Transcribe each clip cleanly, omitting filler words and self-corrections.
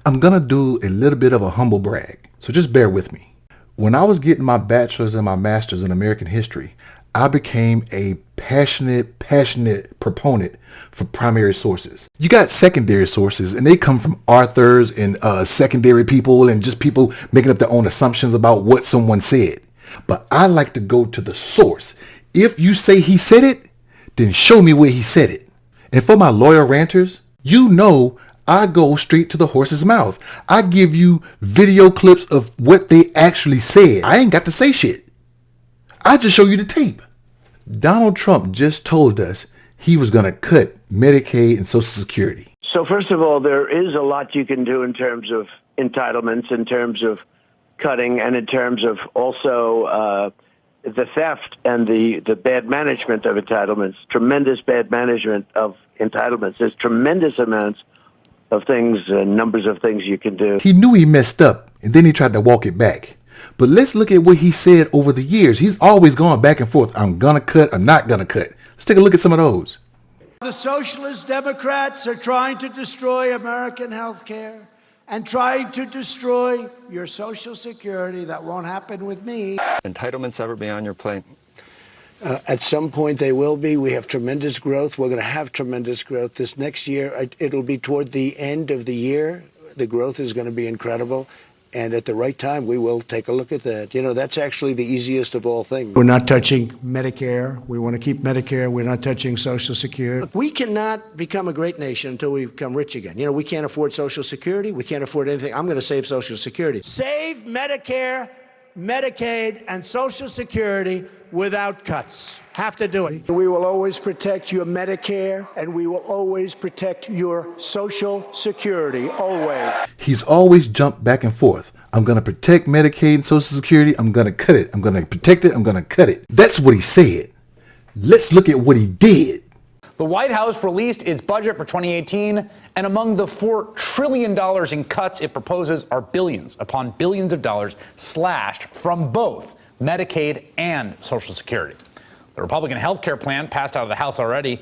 I'm gonna do a little bit of a humble brag, so just bear with me. When I was getting my bachelor's and my master's in American history, I became a passionate proponent for primary sources. You got secondary sources, and they come from authors and secondary people and just people making up their own assumptions about what someone said. But I like to go to the source. If you say he said it, then show me where he said it. And for my loyal ranters, you know I go straight to the horse's mouth. I give you video clips of what they actually said. I ain't got to say shit. I just show you the tape. Donald Trump just told us he was going to cut Medicaid and Social Security. So first of all, there is a lot you can do in terms of entitlements, in terms of cutting, and in terms of also the theft and the bad management of entitlements, tremendous bad management of entitlements. There's tremendous amounts of things, numbers of things you can do. He knew he messed up, and then he tried to walk it back. But let's look at what he said over the years. He's always gone back and forth. I'm going to cut or not going to cut. Let's take a look at some of those. The Socialist Democrats are trying to destroy American health care and trying to destroy your Social Security. That won't happen with me. Entitlements ever be on your plate? At some point they will be. We have tremendous growth. We're going to have tremendous growth. This next year, it'll be toward the end of the year. The growth is going to be incredible. And at the right time, we will take a look at that. You know, that's actually the easiest of all things. We're not touching Medicare. We want to keep Medicare. We're not touching Social Security. We cannot become a great nation until we become rich again. You know, we can't afford Social Security. We can't afford anything. I'm going to save Social Security. Save Medicare, Medicaid, and Social Security without cuts. Have to do it. We will always protect your Medicare, and we will always protect your Social Security, always. He's always jumped back and forth. I'm going to protect Medicaid and Social Security. I'm going to cut it. I'm going to protect it. I'm going to cut it. That's what he said. Let's look at what he did. The White House released its budget for 2018, and among the $4 trillion in cuts it proposes are billions upon billions of dollars slashed from both Medicaid and Social Security. The Republican health care plan passed out of the House already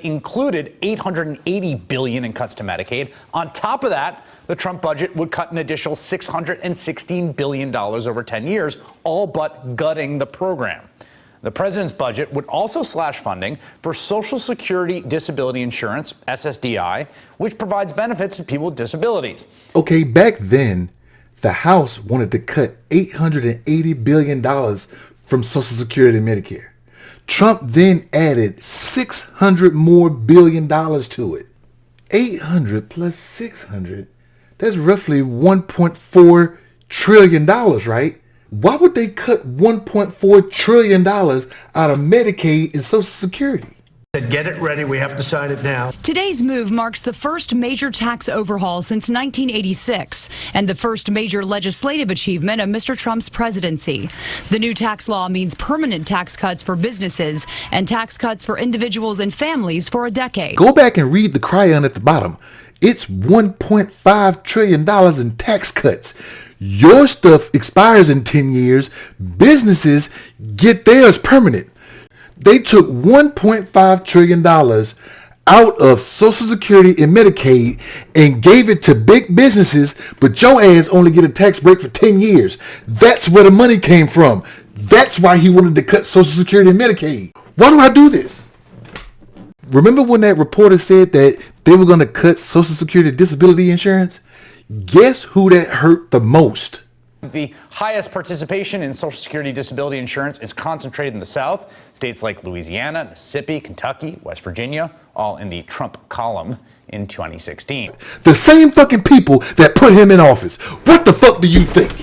included $880 billion in cuts to Medicaid. On top of that, the Trump budget would cut an additional $616 billion over 10 years, all but gutting the program. The president's budget would also slash funding for Social Security Disability Insurance, SSDI, which provides benefits to people with disabilities. Okay, back then, the House wanted to cut $880 billion from Social Security and Medicare. Trump then added $600 more billion to it. 800 plus 600, that's roughly $1.4 trillion, right? Why would they cut $1.4 trillion out of Medicaid and Social Security? Get it ready. We have to sign it now. Today's move marks the first major tax overhaul since 1986 and the first major legislative achievement of Mr. Trump's presidency. The new tax law means permanent tax cuts for businesses and tax cuts for individuals and families for a decade. Go back and read the cryon at the bottom. It's $1.5 trillion in tax cuts. Your stuff expires in 10 years. Businesses get theirs permanent. They took $1.5 trillion out of Social Security and Medicaid and gave it to big businesses, but your ass only get a tax break for 10 years. That's where the money came from. That's why he wanted to cut Social Security and Medicaid. Why do I do this? Remember when that reporter said that they were going to cut Social Security disability insurance? Guess who that hurt the most? The highest participation in Social Security disability insurance is concentrated in the South. States like Louisiana, Mississippi, Kentucky, West Virginia, all in the Trump column in 2016. The same fucking people that put him in office. What the fuck do you think?